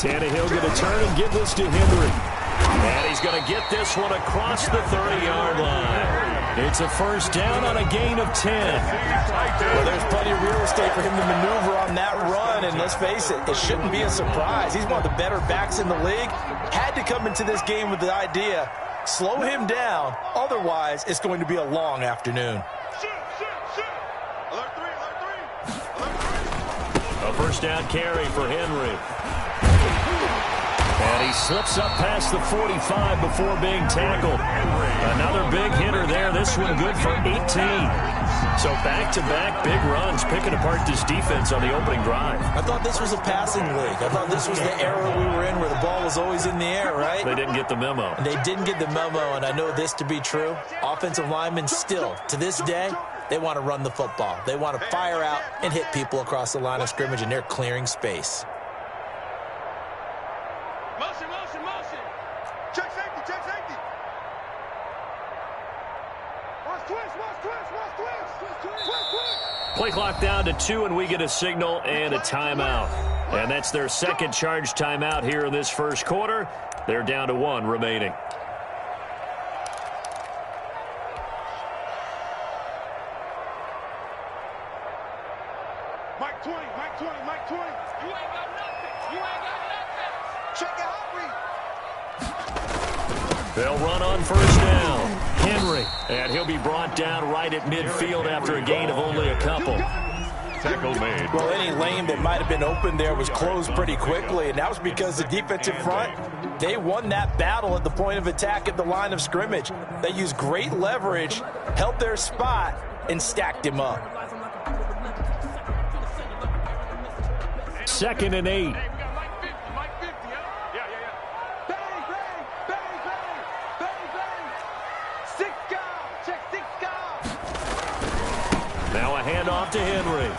Tannehill going to turn and give this to Henry. And he's going to get this one across the 30-yard line. It's a first down on a gain of 10. Well, there's plenty of real estate for him to maneuver on that run, and let's face it, it shouldn't be a surprise. He's one of the better backs in the league. Had to come into this game with the idea, slow him down, otherwise it's going to be a long afternoon. A first down carry for Henry. And he slips up past the 45 before being tackled. Another big hitter there. This one good for 18. So back-to-back big runs, picking apart this defense on the opening drive. I thought this was a passing league. I thought this was the era we were in where the ball was always in the air, right? They didn't get the memo. They didn't get the memo, and I know this to be true. Offensive linemen still, to this day, they want to run the football. They want to fire out and hit people across the line of scrimmage, and they're clearing space. Motion. Check safety. Watch twist. Play clock down to 2, and we get a signal and a timeout. And that's their second charge timeout here in this first quarter. They're down to 1 remaining. Mike 20. You ain't got nothing. Check it out, read. They'll run on first down. Henry. And he'll be brought down right at midfield after a gain of only a couple. Tackle made. Well, any lane that might have been open there was closed pretty quickly, and that was because the defensive front, they won that battle at the point of attack at the line of scrimmage. They used great leverage, held their spot, and stacked him up. 2nd and 8. Now a handoff to Henry.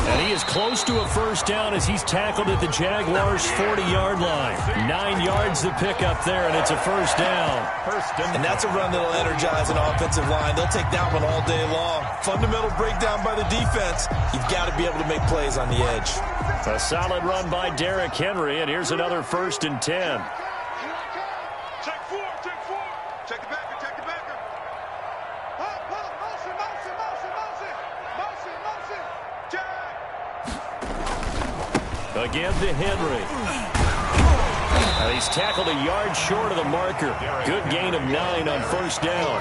And he is close to a first down as he's tackled at the Jaguars' 40-yard line. 9 yards to pick up there, and it's a first down. And that's a run that'll energize an offensive line. They'll take that one all day long. Fundamental breakdown by the defense. You've got to be able to make plays on the edge. A solid run by Derrick Henry, and here's another 1st and 10. Check 4. Check the backer. Motion. Check. Again to Henry. And he's tackled a yard short of the marker. Good gain of 9 on first down.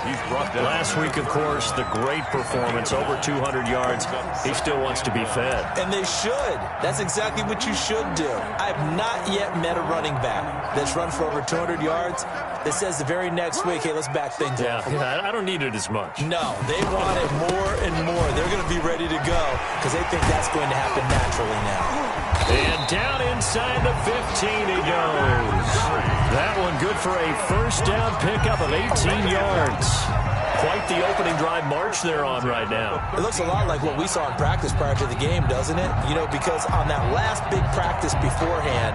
He's brought down. Last week, of course, the great performance, over 200 yards. He still wants to be fed. And they should. That's exactly what you should do. I have not yet met a running back that's run for over 200 yards that says the very next week, hey, let's back things up. Yeah, I don't need it as much. No, they want it more and more. They're going to be ready to go because they think that's going to happen naturally now. And down inside the 15 he goes. That one good for a first down pickup of 18 yards. Quite the opening drive march they're on right now. It looks a lot like what we saw in practice prior to the game, doesn't it? You know, because on that last big practice beforehand,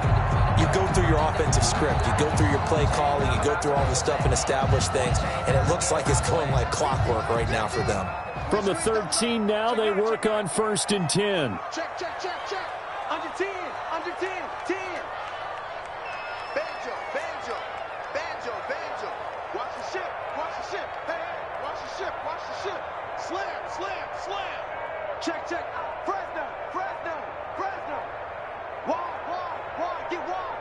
you go through your offensive script. You go through your play calling. You go through all the stuff and establish things. And it looks like it's going like clockwork right now for them. From the 13 now, they work on 1st and 10. Check. Under 10. 10. Banjo. Watch the ship. Hey, watch the ship. Slam. Check. Fresno. Wide. Get wide.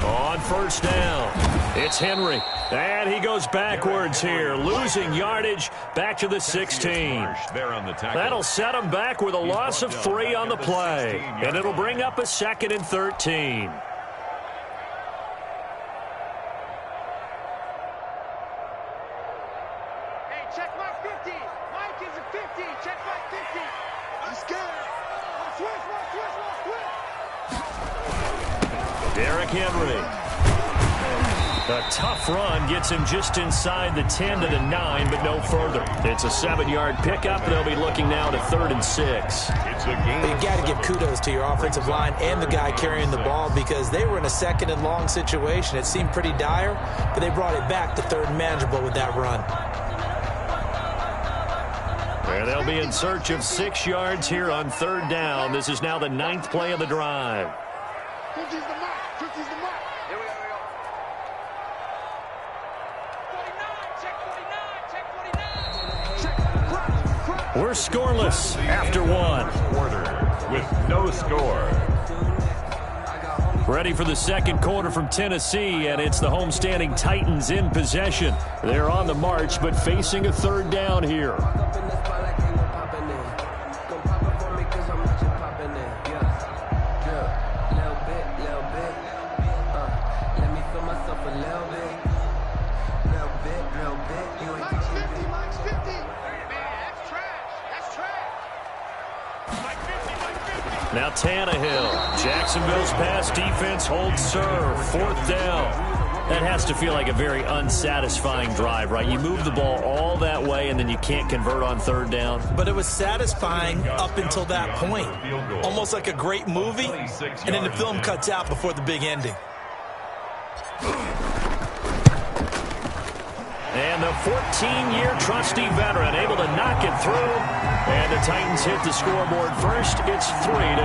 On first down, it's Henry. And he goes backwards here, losing yardage back to the 16. That'll set him back with a loss of 3 on the play. And it'll bring up a 2nd and 13. Hey, check Mike 50. Mike is a 50. Check Mike 50. I'm scared. Switch. Derrick Henry. The tough run gets him just inside the 10 to the 9, but no further. It's a 7-yard pickup. They'll be looking now to 3rd and 6. It's a game. But you got to give kudos to your offensive line and the guy carrying the ball because they were in a 2nd and long situation. It seemed pretty dire, but they brought it back to 3rd and manageable with that run. And they'll be in search of 6 yards here on 3rd down. This is now the 9th play of the drive. 50's the mark. 50's the mark. Here we go. 49. Check 49. We're scoreless after 1. Quarter with no score. Ready for the 2nd quarter from Tennessee, and it's the homestanding Titans in possession. They're on the march, but facing a 3rd down here. Now Tannehill. Jacksonville's pass defense holds serve. 4th down. That has to feel like a very unsatisfying drive, right? You move the ball all that way, and then you can't convert on 3rd down. But it was satisfying up until that point. Almost like a great movie, and then the film cuts out before the big ending. And the 14-year trusty veteran able to knock it through. And the Titans hit the scoreboard first. It's 3-0.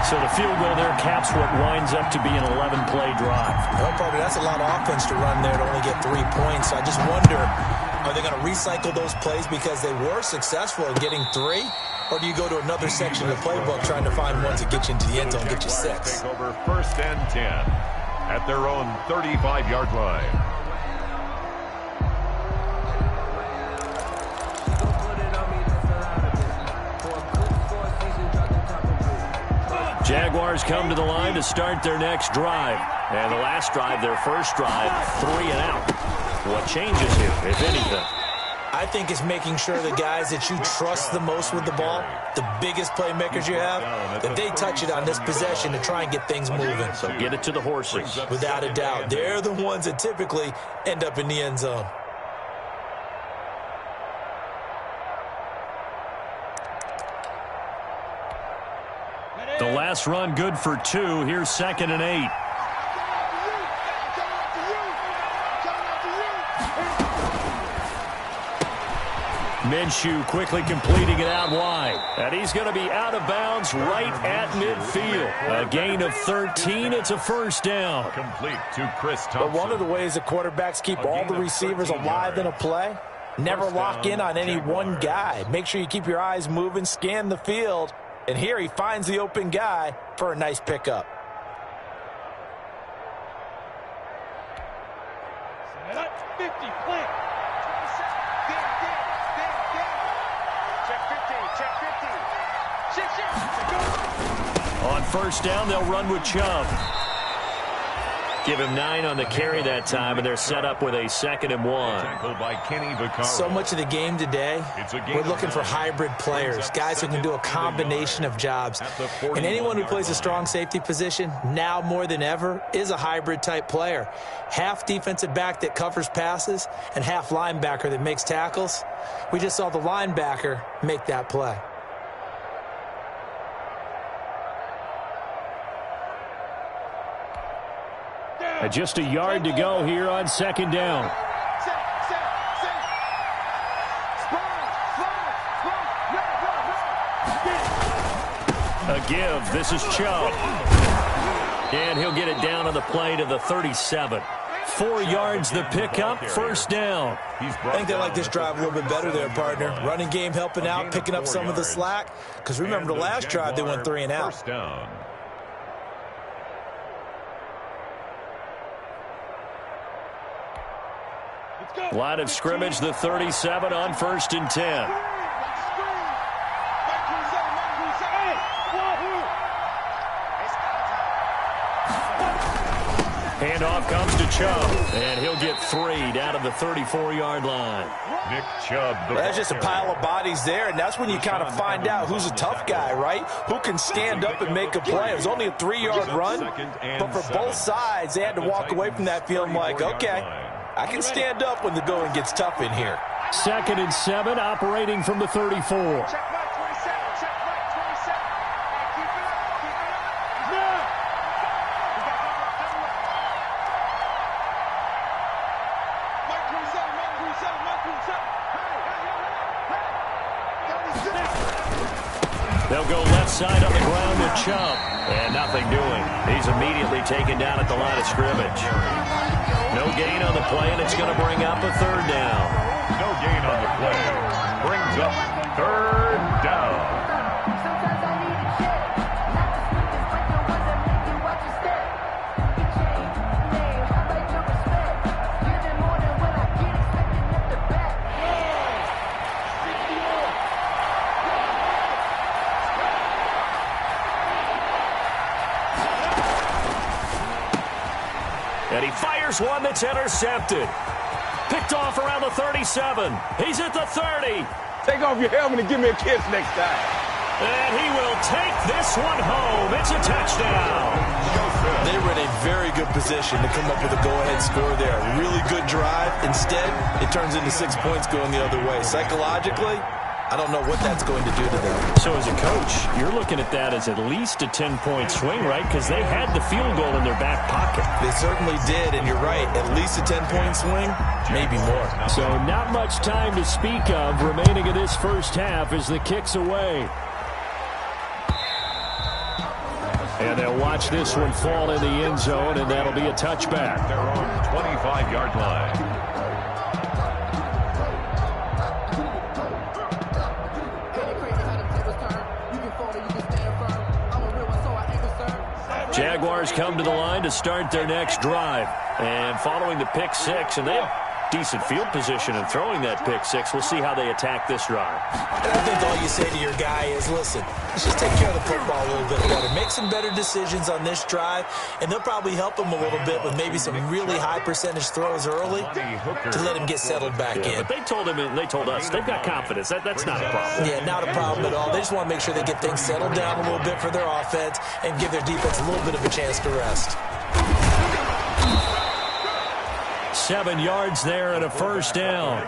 So the field goal there caps what winds up to be an 11-play drive. Well, partner, that's a lot of offense to run there to only get 3 points. So I just wonder, are they going to recycle those plays because they were successful in getting 3? Or do you go to another section of the playbook trying to find ones that get you into the end zone and get you 6? Take over 1st and 10 at their own 35-yard line. Jaguars come to the line to start their next drive. And the last drive, their first drive, 3 and out. What changes here, if anything? I think it's making sure the guys that you trust the most with the ball, the biggest playmakers you have, that they touch it on this possession to try and get things moving. So get it to the horses. Without a doubt. They're the ones that typically end up in the end zone. The last run good for 2. Here's 2nd and 8. Minshew quickly completing it out wide. And he's going to be out of bounds right at midfield. A gain of 13. It's a 1st down. Complete to Chris Thompson. But one of the ways the quarterbacks keep all the receivers alive in a play, never lock in on any one guy. Make sure you keep your eyes moving, scan the field. And here he finds the open guy for a nice pickup. Set up, 50, plant. 27, check 50. On 1st down, they'll run with Chubb. Give him 9 on the carry that time, and they're set up with a 2nd and 1. Tackled by Kenny Vaccaro. So much of the game today, we're looking for hybrid players, guys who can do a combination of jobs. And anyone who plays a strong safety position, now more than ever, is a hybrid type player. Half defensive back that covers passes and half linebacker that makes tackles. We just saw the linebacker make that play. Just a yard to go here on 2nd down. A give. This is Chubb. And he'll get it down on the play to the 37. 4 yards the pickup, 1st down. I think they like this drive a little bit better there, partner. Running game helping out, picking up some of the slack. Because remember the last drive, they went 3 and out. 1st down. Line of scrimmage, the 37 on 1st and 10. Handoff comes to Chubb, and he'll get 3 down to the 34-yard line. Nick Chubb. That's just a pile of bodies there, and that's when you kind of find out who's a tough guy, right? Who can stand up and make a play. It was only a 3-yard run, but for both sides, they had to walk away from that feeling like, okay, I can stand up when the going gets tough in here. 2nd and 7, operating from the 34. They'll go left side on the ground with Chubb. And nothing doing. He's immediately taken down at the line of scrimmage. No gain on the play, and it's going to bring up a third down. No gain on the play. Brings up third down. And he fires one that's intercepted. Picked off around the 37. He's at the 30. Take off your helmet and give me a kiss next time. And he will take this one home. It's a touchdown. They were in a very good position to come up with a go-ahead score there. Really good drive. Instead, it turns into 6 points going the other way. Psychologically, I don't know what that's going to do to them. So as a coach, you're looking at that as at least a 10-point swing, right? Because they had the field goal in their back pocket. They certainly did, and you're right. At least a 10-point swing, maybe more. So not much time to speak of remaining in this first half as the kick's away. And they'll watch this one fall in the end zone, and that'll be a touchback. Their own 25-yard line. Jaguars come to the line to start their next drive. And following the pick six, and they have decent field position in throwing that pick six. We'll see how they attack this drive. And I think all you say to your guy is, listen, let's just take care of the football a little bit better. Make some better decisions on this drive, and they'll probably help him a little bit with maybe some really high percentage throws early to let him get settled back in. But they told him and they told us they've got confidence. That's not a problem. Yeah, not a problem at all. They just want to make sure they get things settled down a little bit for their offense and give their defense a little bit of a chance to rest. 7 yards there and a first down.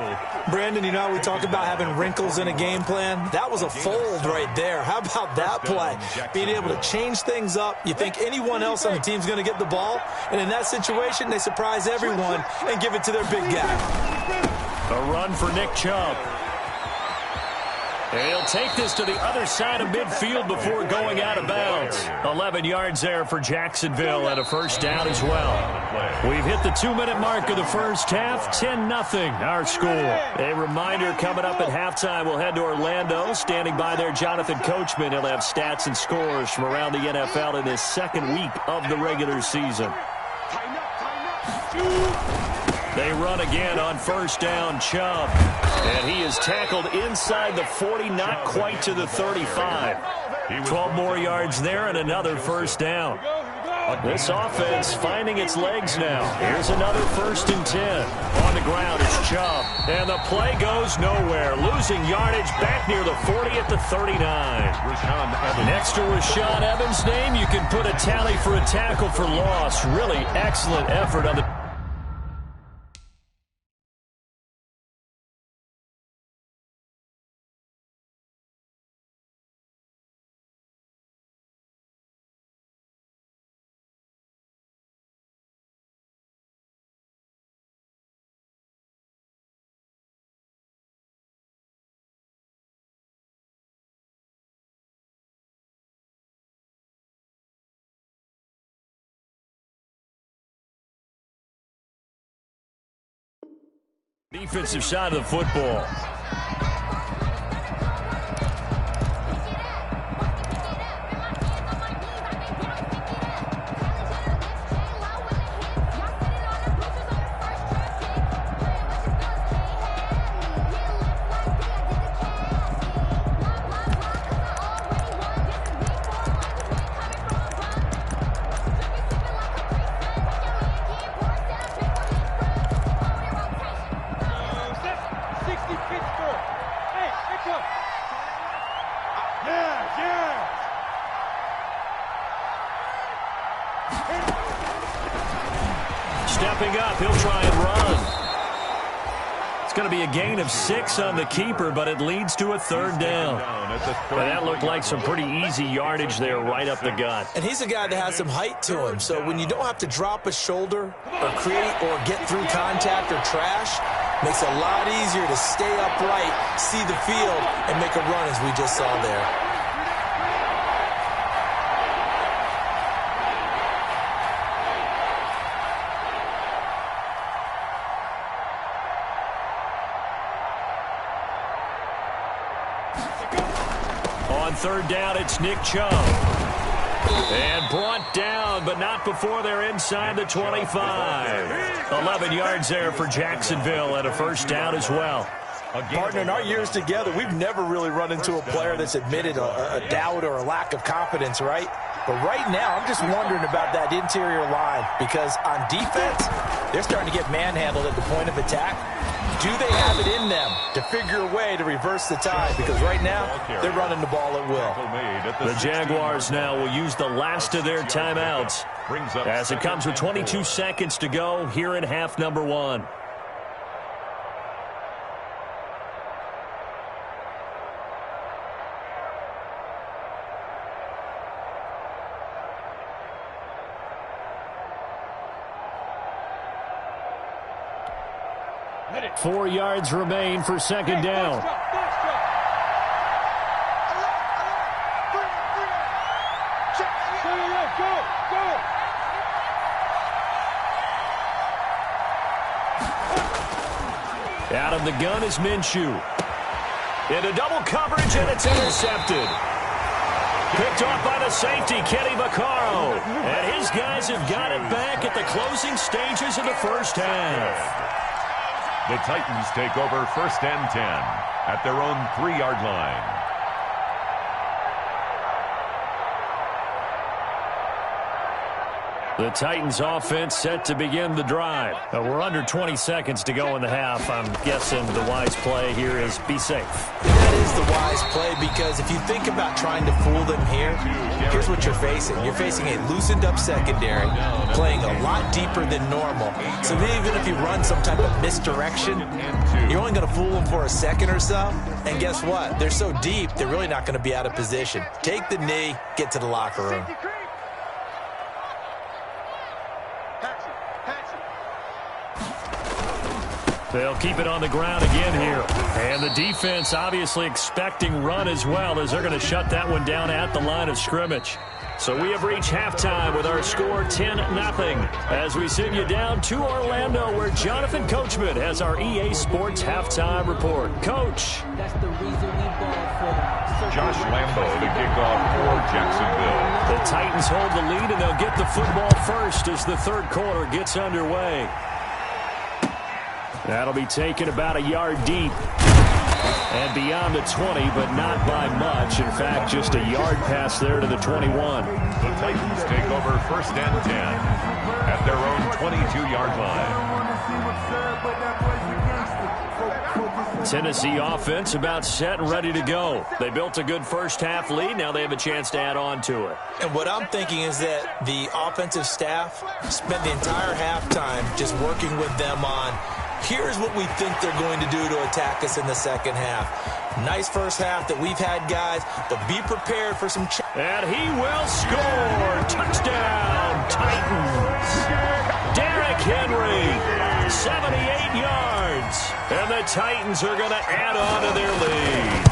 Brandon, you know how we talk about having wrinkles in a game plan? That was a fold right there. How about that play? Being able to change things up. You think anyone else on the team's going to get the ball, and in that situation, they surprise everyone and give it to their big guy. A run for Nick Chubb. And he'll take this to the other side of midfield before going out of bounds. 11 yards there for Jacksonville and a first down as well. We've hit the 2-minute mark of the first half. 10-0 our score. A reminder coming up at halftime, we'll head to Orlando. Standing by there, Jonathan Coachman. He'll have stats and scores from around the NFL in his second week of the regular season. They run again on first down, Chubb. And he is tackled inside the 40, not quite to the 35. 12 more yards there and another first down. This offense finding its legs now. Here's another 1st and 10. On the ground is Chubb. And the play goes nowhere. Losing yardage back near the 40 at the 39. Next to Rashaan Evans' name, you can put a tally for a tackle for loss. Really excellent effort on the... Defensive side of the football. Stepping up, he'll try and run. It's going to be a gain of 6 on the keeper, but it leads to a third down. And that looked like some pretty easy yardage there right up the gut. And he's a guy that has some height to him, so when you don't have to drop a shoulder or create or get through contact or trash, makes it a lot easier to stay upright, see the field, and make a run as we just saw there. On third down, it's Nick Chubb. And brought down, but not before they're inside the 25. 11 yards there for Jacksonville and a first down as well. Partner, in our years together, we've never really run into a player that's admitted a doubt or a lack of confidence, right? But right now, I'm just wondering about that interior line because on defense, they're starting to get manhandled at the point of attack. Do they have it in them to figure a way to reverse the tide? Because right now, they're running the ball at will. The Jaguars now will use the last of their timeouts as it comes with 22 seconds to go here in half number 1. Minute. 4 yards remain for second down. Out of the gun is Minshew. Into double coverage, and it's intercepted. Picked off by the safety, Kenny Vaccaro. And his guys have got it back at the closing stages of the first half. The Titans take over first and 10 at their own 3-yard line. The Titans offense set to begin the drive. We're under 20 seconds to go in the half. I'm guessing the wise play here is be safe. That is the wise play because if you think about trying to fool them here, here's what you're facing. You're facing a loosened up secondary, playing a lot deeper than normal. So even if you run some type of misdirection, you're only going to fool them for a second or so. And guess what? They're so deep, they're really not going to be out of position. Take the knee, get to the locker room. They'll keep it on the ground again here. And the defense obviously expecting run as well as they're going to shut that one down at the line of scrimmage. So we have reached halftime with our score 10-0 as we send you down to Orlando where Jonathan Coachman has our EA Sports halftime report. Coach. Josh Lambo to kick off for Jacksonville. The Titans hold the lead and they'll get the football first as the third quarter gets underway. That'll be taken about a yard deep and beyond the 20, but not by much. In fact, just a yard pass there to the 21. The Titans take over first and 10 at their own 22-yard line. Tennessee offense about set and ready to go. They built a good first half lead. Now they have a chance to add on to it. And what I'm thinking is that the offensive staff spent the entire halftime just working with them on here's what we think they're going to do to attack us in the second half. Nice first half that we've had, guys, but be prepared for some... And he will score. Touchdown, Titans. Derrick Henry, 78 yards. And the Titans are going to add on to their lead.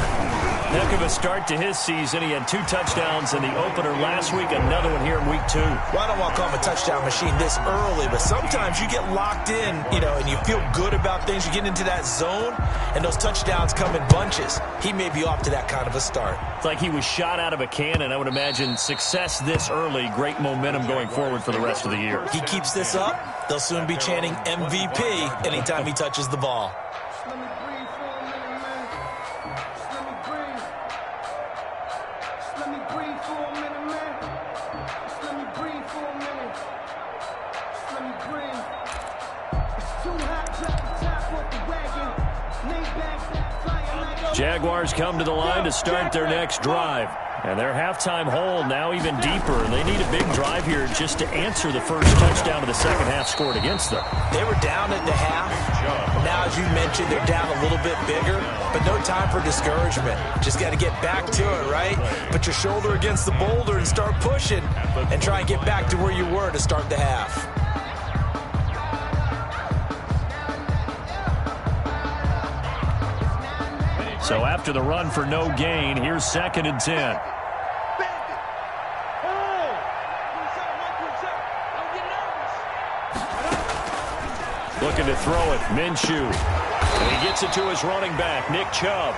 Heck of a start to his season. He had 2 touchdowns in the opener last week, another one here in week 2. Well, I don't want to call him a touchdown machine this early, but sometimes you get locked in, and you feel good about things. You get into that zone, and those touchdowns come in bunches. He may be off to that kind of a start. It's like he was shot out of a cannon. I would imagine success this early, great momentum going forward for the rest of the year. He keeps this up, they'll soon be chanting MVP anytime he touches the ball. Jaguars come to the line to start their next drive. And their halftime hole now even deeper. And they need a big drive here just to answer the first touchdown of the second half scored against them. They were down at the half. Now, as you mentioned, they're down a little bit bigger, but no time for discouragement. Just got to get back to it, right? Put your shoulder against the boulder and start pushing and try and get back to where you were to start the half. So after the run for no gain, here's 2nd and 10. Looking to throw it, Minshew. And he gets it to his running back, Nick Chubb.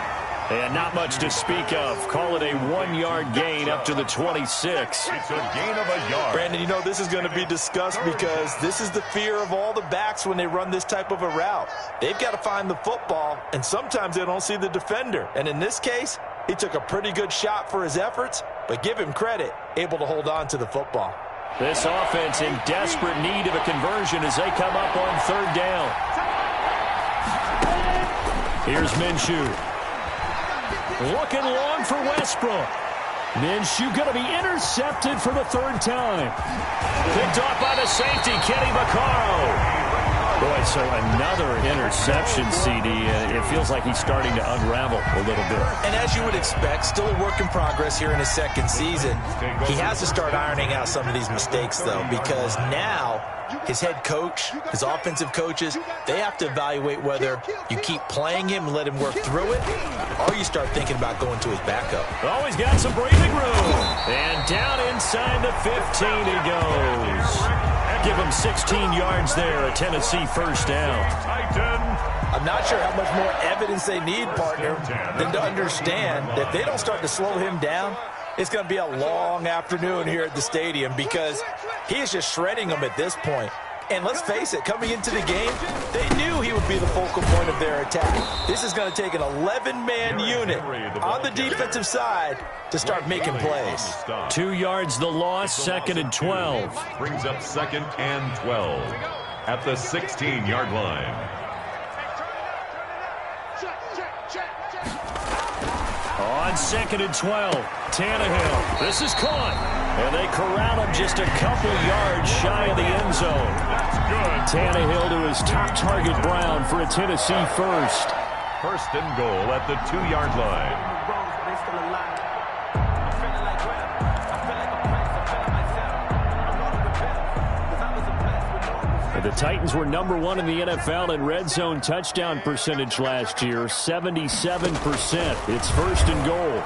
And not much to speak of. Call it a 1-yard gain up to the 26. It's a gain of a yard. Brandon, you know this is going to be discussed because this is the fear of all the backs when they run this type of a route. They've got to find the football, and sometimes they don't see the defender. And in this case, he took a pretty good shot for his efforts, but give him credit, able to hold on to the football. This offense in desperate need of a conversion as they come up on 3rd down. Here's Minshew. Looking long for Westbrook. Minshew going to be intercepted for the 3rd time. Picked off by the safety, Kenny Vaccaro. Boy, so another interception, CD. It feels like he's starting to unravel a little bit. And as you would expect, still a work in progress here in his 2nd season. He has to start ironing out some of these mistakes, though, because now his head coach, his offensive coaches, they have to evaluate whether you keep playing him and let him work through it, or you start thinking about going to his backup. Always got some breathing room. And down inside the 15 he goes. Give him 16 yards there, a Tennessee 1st down. I'm not sure how much more evidence they need, partner, than to understand that if they don't start to slow him down, it's going to be a long afternoon here at the stadium because he is just shredding them at this point. And let's face it, coming into the game, they knew he would be the focal point of their attack. This is going to take an 11-man unit on the defensive side to start making plays. 2 yards the loss, 2nd and 12. Brings up 2nd and 12 at the 16-yard line. On 2nd and 12, Tannehill. This is caught. And they corral him just a couple yards shy of the end zone. That's good. Tannehill to his top target, Brown, for a Tennessee 1st. 1st and goal at the 2-yard line. The Titans were number 1 in the NFL in red zone touchdown percentage last year, 77%. It's 1st and goal.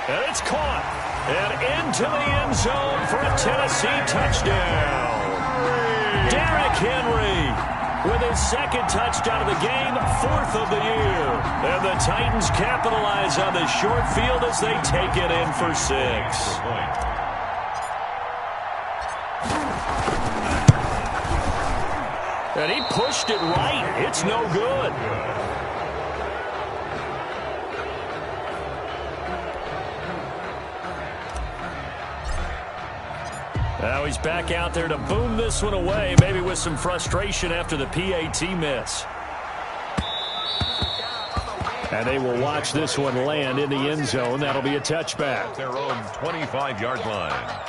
And it's caught. And into the end zone for a Tennessee touchdown. Derrick Henry with his 2nd touchdown of the game, 4th of the year. And the Titans capitalize on the short field as they take it in for 6. And he pushed it right. It's no good. Now he's back out there to boom this one away, maybe with some frustration after the PAT miss. And they will watch this one land in the end zone. That'll be a touchback. Their own 25-yard line.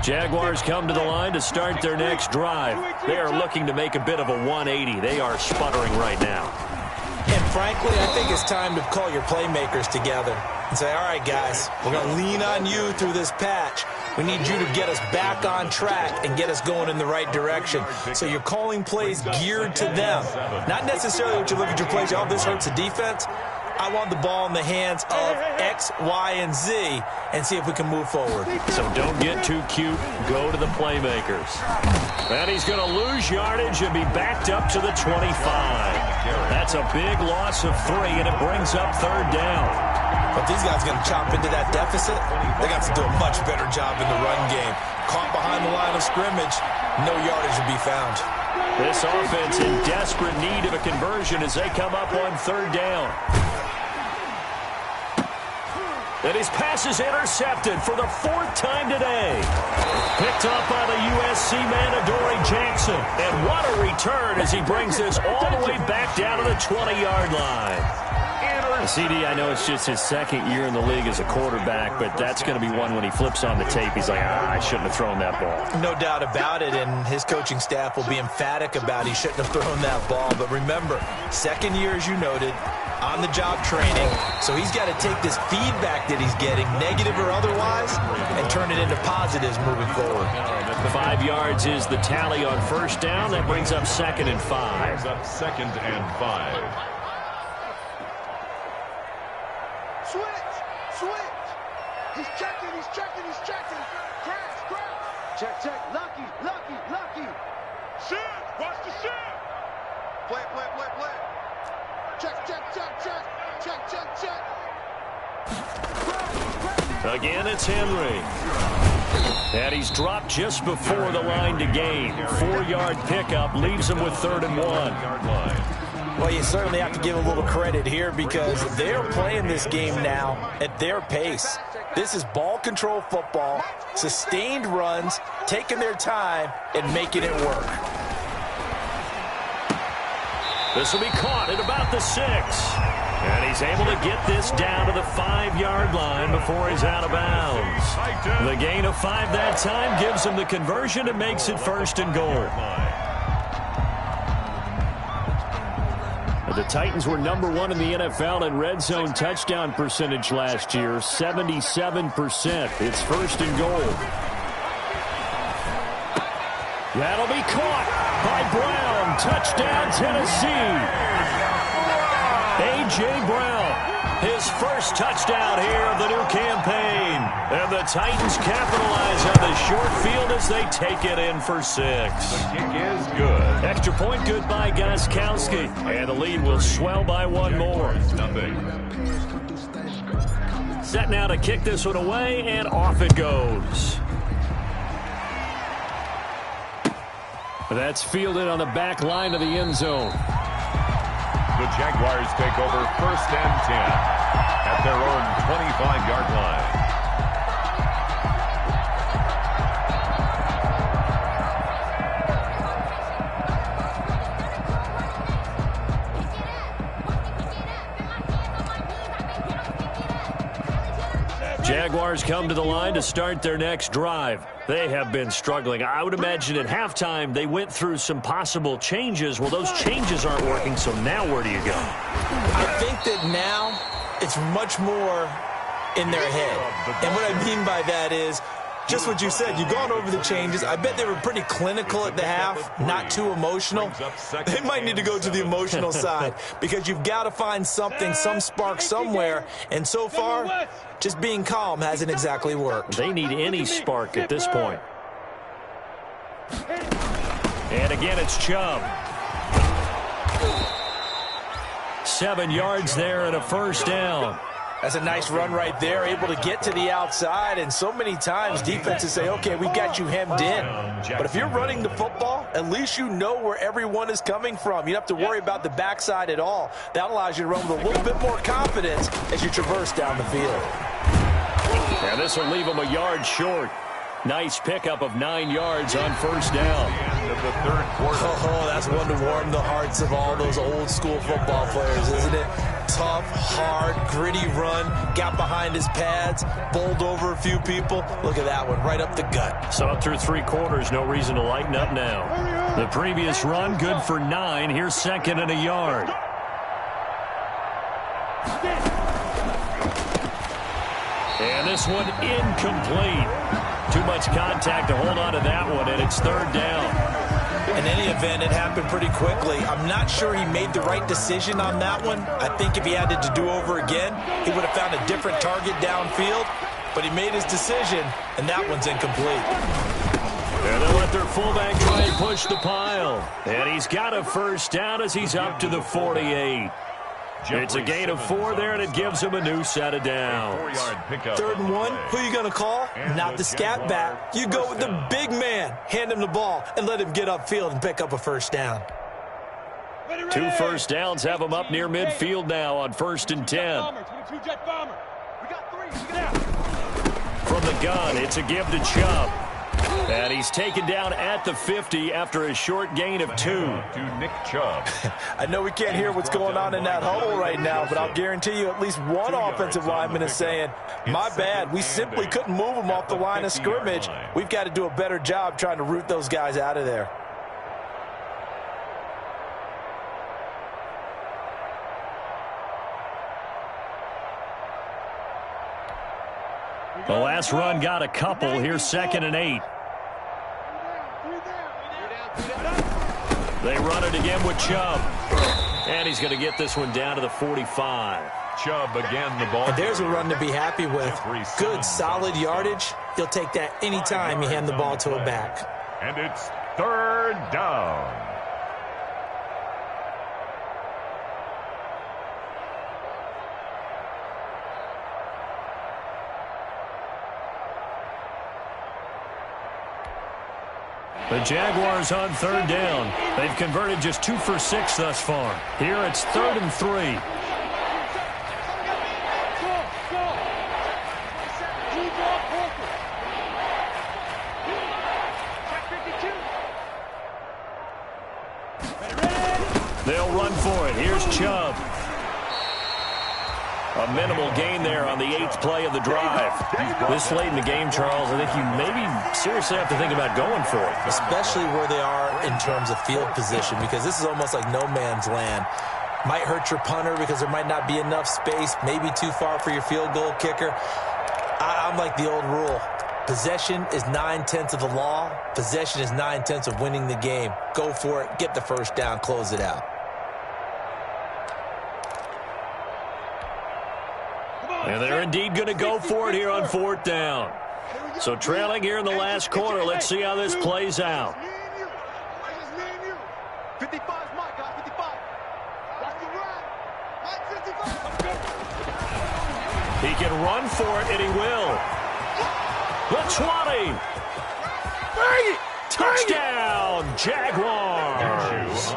Jaguars come to the line to start their next drive. They are looking to make a bit of a 180. They are sputtering right now. And frankly, I think it's time to call your playmakers together and say, all right, guys, we're going to lean on you through this patch. We need you to get us back on track and get us going in the right direction. So you're calling plays geared to them. Not necessarily what you look at your plays, oh, this hurts the defense. I want the ball in the hands of X, Y, and Z and see if we can move forward. So don't get too cute. Go to the playmakers. And he's going to lose yardage and be backed up to the 25. That's a big loss of 3, and it brings up 3rd down. But these guys are going to chop into that deficit. They got to do a much better job in the run game. Caught behind the line of scrimmage, no yardage will be found. This offense in desperate need of a conversion as they come up on 3rd down. And his pass is intercepted for the 4th time today. Picked up by the USC man, Adoree Jackson. And what a return as he brings this all the way back down to the 20-yard line. CD, I know it's just his 2nd year in the league as a quarterback, but that's going to be one when he flips on the tape. He's like, I shouldn't have thrown that ball. No doubt about it, and his coaching staff will be emphatic about he shouldn't have thrown that ball. But remember, 2nd year, as you noted, on-the-job training. So he's got to take this feedback that he's getting, negative or otherwise, and turn it into positives moving forward. 5 yards is the tally on 1st down. That brings up 2nd and 5. Brings up 2nd and 5. Switch. He's checking. Crash. Check. Lucky. Shit! Watch the shit! Play. Check. Again, it's Henry. And he's dropped just before the line to gain. 4-yard pickup leaves him with 3rd and 1. Well, you certainly have to give a little credit here because they're playing this game now at their pace. This is ball control football, sustained runs, taking their time, and making it work. This will be caught at about the 6. And he's able to get this down to the 5-yard line before he's out of bounds. The gain of 5 that time gives him the conversion and makes it 1st and goal. The Titans were #1 in the NFL in red zone touchdown percentage last year, 77%. It's 1st and goal. That'll be caught by Brown. Touchdown, Tennessee. A.J. Brown, his first touchdown here of the new campaign. And the Titans capitalize on the short field as they take it in for 6. The kick is good. Extra point good by Gostkowski. And the lead will swell by 1 more. Set now to kick this one away, and off it goes. That's fielded on the back line of the end zone. The Jaguars take over 1st and 10 at their own 25-yard line. Jaguars come to the line to start their next drive. They have been struggling. I would imagine at halftime they went through some possible changes. Well, those changes aren't working, so now where do you go? I think that now it's much more in their head. And what I mean by that is just what you said. You've gone over the changes. I bet they were pretty clinical at the half, not too emotional. They might need to go to the emotional side because you've got to find something, some spark somewhere. And so far, just being calm hasn't exactly worked. They need any spark at this point. And again, it's Chubb. 7 yards there and a 1st down. That's a nice run right there, able to get to the outside, and so many times defenses say, okay, we've got you hemmed in. But if you're running the football, at least you know where everyone is coming from. You don't have to worry about the backside at all. That allows you to run with a little bit more confidence as you traverse down the field. And this will leave them a yard short. Nice pickup of 9 yards on 1st down. End of the 3rd quarter. Oh, that's one to warm the hearts of all those old school football players, isn't it? Tough, hard, gritty run, got behind his pads, bowled over a few people. Look at that one, right up the gut. So up through 3 quarters, no reason to lighten up now. The previous run, good for 9. Here's 2nd and a yard. And this one incomplete. Too much contact to hold on to that one, and it's 3rd down. In any event, it happened pretty quickly. I'm not sure he made the right decision on that one. I think if he had it to do over again, he would have found a different target downfield. But he made his decision, and that one's incomplete. And they'll let their fullback try and push the pile. And he's got a 1st down as he's up to the 48. It's a gain of 4 there, and it gives him a new set of downs. 3rd and 1, who are you going to call? Not the scat back. You go with the big man. Hand him the ball and let him get upfield and pick up a 1st down. 2 1st downs have him up near midfield now on 1st and 10. From the gun, it's a give to Chubb. And he's taken down at the 50 after a short gain of 2. To Nick Chubb. I know we can't hear what's going on in that huddle right now, but I'll guarantee you at least one offensive lineman is saying, my bad, we simply couldn't move them off the line of scrimmage. We've got to do a better job trying to root those guys out of there. The last run got a couple. Here's 2nd and 8. They run it again with Chubb. And he's going to get this one down to the 45. Chubb again, the ball. And there's a run to be happy with. Good, solid yardage. He'll take that anytime you hand the ball to a back. And it's 3rd down. The Jaguars on 3rd down. They've converted just 2 for 6 thus far. Here it's 3rd and 3. They'll run for it. Here's Chubb. A minimal gain there on the 8th play of the drive. This late in the game, Charles, I think you maybe seriously have to think about going for it. Especially where they are in terms of field position, because this is almost like no man's land. Might hurt your punter because there might not be enough space, maybe too far for your field goal kicker. I'm like the old rule. Possession is 9/10 of the law. Possession is 9/10 of winning the game. Go for it. Get the first down. Close it out. And they're indeed going to go for it here on 4th down. So trailing here in the last quarter. Let's see how this plays out. 55 is Mike, guys. 55. Watch the run. Mike, 55. He can run for it, and he will. The 20. Touchdown, Jaguars.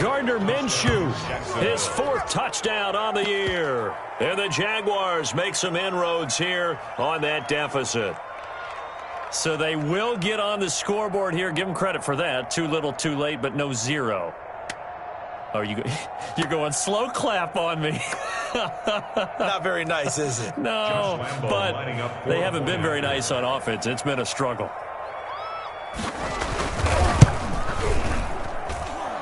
Gardner Minshew, his 4th touchdown on the year. And the Jaguars make some inroads here on that deficit. So they will get on the scoreboard here. Give them credit for that. Too little, too late, but no 0. Oh, you're going slow clap on me. Not very nice, is it? No, but they haven't been very nice on offense. It's been a struggle.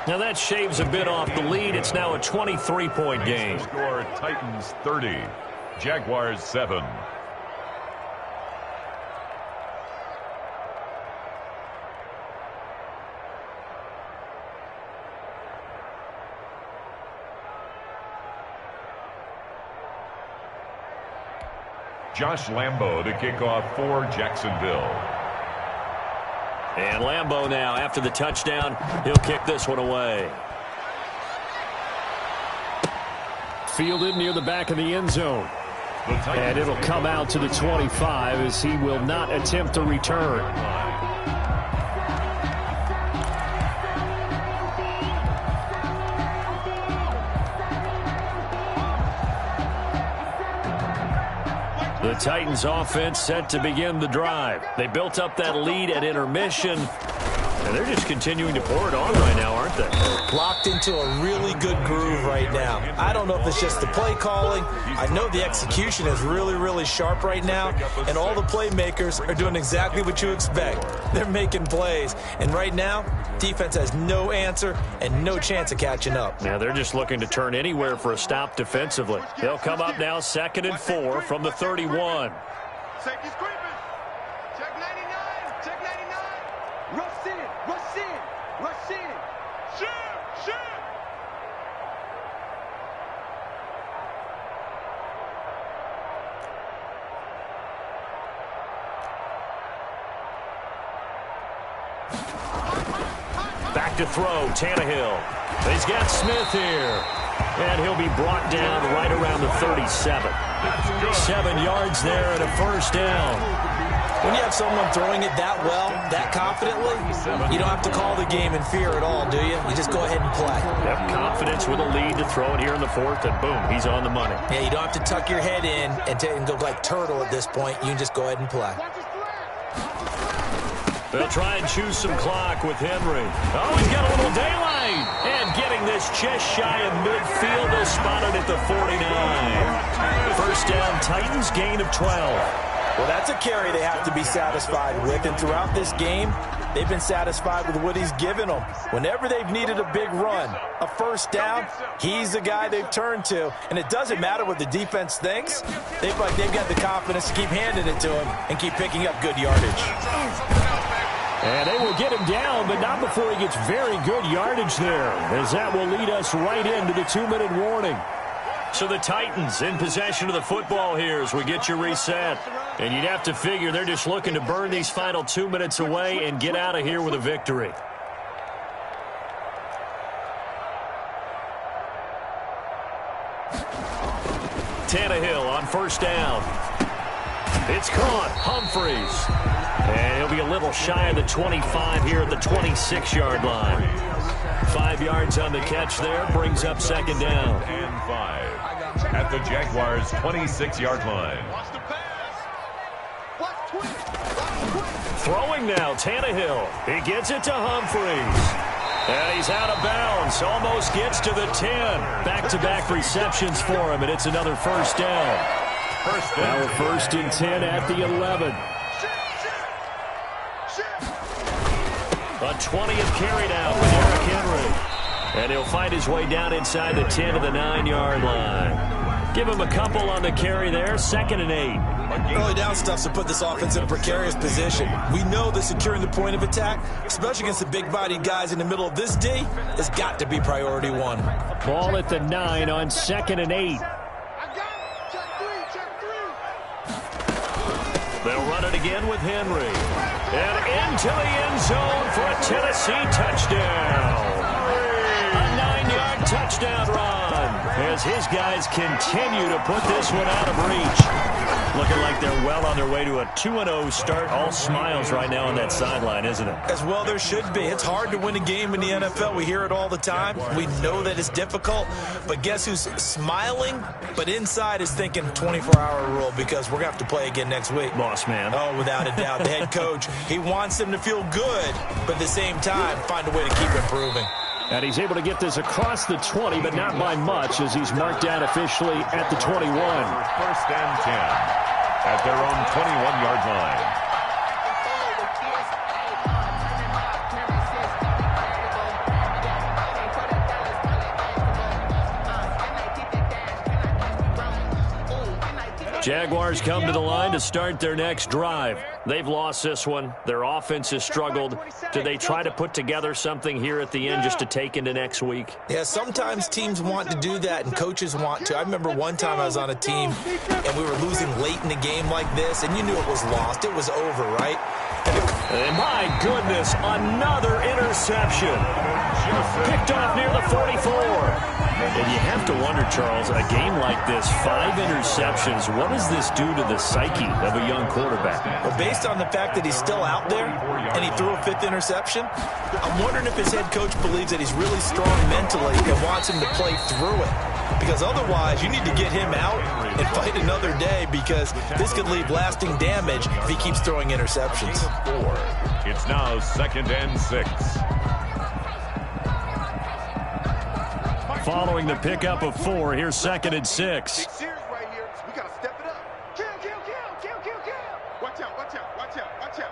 Now that shaves a bit off the lead. It's now a 23-point game. Score Titans 30, Jaguars 7. Josh Lambo to kick off for Jacksonville. And Lambo now, after the touchdown, he'll kick this one away. Fielded near the back of the end zone. And it'll come out to the 25 as he will not attempt to return. The Titans offense set to begin the drive. They built up that lead at intermission, and they're just continuing to pour it on right now, aren't they? Locked into a really good groove right now. I don't know if it's just the play calling. I know the execution is really, really sharp right now, and all the playmakers are doing exactly what you expect. They're making plays, and right now, defense has no answer and no chance of catching up. Now they're just looking to turn anywhere for a stop defensively. They'll come up now 2nd and 4 from the 31. Safety's creeping. Check 99. Check 99. Rush in. Rush in. Rush in. Shoot. Shoot. Back to throw, Tannehill. He's got Smith here. And he'll be brought down right around the 37. 7 yards there and a first down. When you have someone throwing it that well, that confidently, you don't have to call the game in fear at all, do you? You just go ahead and play. Yep, confidence with a lead to throw it here in the 4th, and boom, he's on the money. Yeah, you don't have to tuck your head in and go like turtle at this point. You can just go ahead and play. They'll try and choose some clock with Henry. Oh, he's got a little daylight. And getting this just shy of midfield, they'll spot it at the 49. First down, Titans, gain of 12. Well, that's a carry they have to be satisfied with. And throughout this game, they've been satisfied with what he's given them. Whenever they've needed a big run, a first down, he's the guy they've turned to. And it doesn't matter what the defense thinks. They've got the confidence to keep handing it to him and keep picking up good yardage. And they will get him down, but not before he gets very good yardage there, as that will lead us right into the 2-minute warning. So the Titans in possession of the football here as we get you reset. And you'd have to figure they're just looking to burn these final 2 minutes away and get out of here with a victory. Tannehill on first down. It's caught. Humphreys. And he'll be a little shy of the 25 here at the 26-yard line. 5 yards on the catch there. Brings up second down. And 5 at the Jaguars' 26-yard line. Throwing now, Tannehill. He gets it to Humphreys. And he's out of bounds. Almost gets to the 10. Back-to-back receptions for him, and it's another first down. Now a 1st and 10 at the 11. A 20th carry now for Derrick Henry. And he'll find his way down inside the 10 to the 9-yard line. Give him a couple on the carry there. 2nd and 8. Early down stuff to put this offense in a precarious position. We know that securing the point of attack, especially against the big-bodied guys in the middle of this D, has got to be priority 1. Ball at the 9 on 2nd and 8. They'll run it again with Henry. And into the end zone for a Tennessee touchdown. A 9-yard touchdown run as his guys continue to put this one out of reach. Looking like they're well on their way to a 2-0 start. All smiles right now on that sideline, isn't it? As well there should be. It's hard to win a game in the NFL. We hear it all the time. We know that it's difficult. But guess who's smiling, but inside is thinking 24-hour rule because we're going to have to play again next week. Boss man. Oh, without a doubt. The head coach, he wants them to feel good, but at the same time, find a way to keep improving. And he's able to get this across the 20, but not by much as he's marked down officially at the 21. 1st and 10 at their own 21-yard line. Jaguars come to the line to start their next drive. They've lost this one. Their offense has struggled. Do they try to put together something here at the end just to take into next week? Yeah, sometimes teams want to do that and coaches want to. I remember one time I was on a team and we were losing late in the game like this, and you knew it was lost. It was over, right? And my goodness, another interception. Picked off near the 44. And you have to wonder, Charles, a game like this, 5 interceptions, what does this do to the psyche of a young quarterback? Well, based on the fact that he's still out there and he threw a 5th interception, I'm wondering if his head coach believes that he's really strong mentally and wants him to play through it. Because otherwise, you need to get him out and fight another day because this could leave lasting damage if he keeps throwing interceptions. 4. It's now 2nd and 6. Following the pickup of 4, here's 2nd and 6. Big series right here. We got to step it up. Kill. Watch out.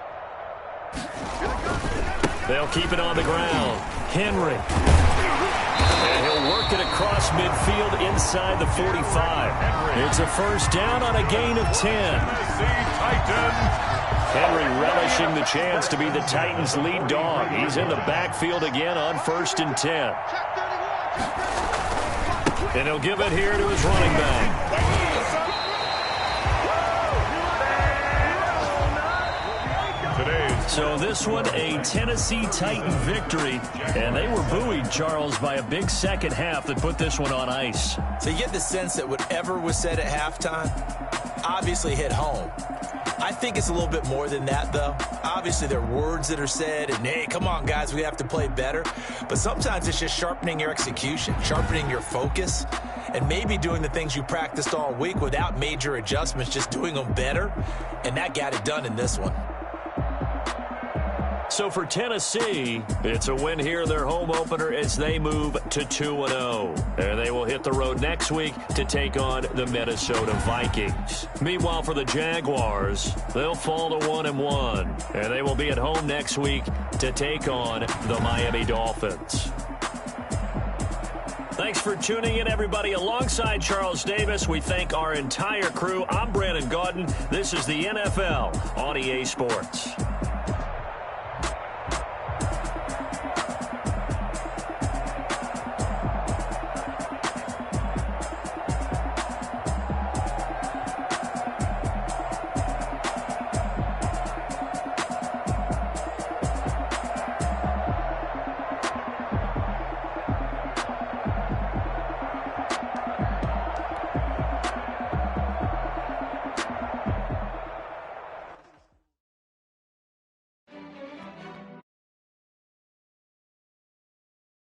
They'll keep it on the ground. Henry. And he'll work it across midfield inside the 45. It's a first down on a gain of 10. Henry relishing the chance to be the Titans' lead dog. He's in the backfield again on 1st and 10. And he'll give it here to his running back. So this one, a Tennessee Titan victory. And they were buoyed, Charles, by a big second half that put this one on ice. So you get the sense that whatever was said at halftime obviously hit home. I think it's a little bit more than that, though. Obviously, there are words that are said, and, hey, come on, guys, we have to play better. But sometimes it's just sharpening your execution, sharpening your focus, and maybe doing the things you practiced all week without major adjustments, just doing them better. And that got it done in this one. So for Tennessee, it's a win here, their home opener, as they move to 2-0. And they will hit the road next week to take on the Minnesota Vikings. Meanwhile, for the Jaguars, they'll fall to 1-1. And they will be at home next week to take on the Miami Dolphins. Thanks for tuning in, everybody. Alongside Charles Davis, we thank our entire crew. I'm Brandon Gaudin. This is the NFL on EA Sports.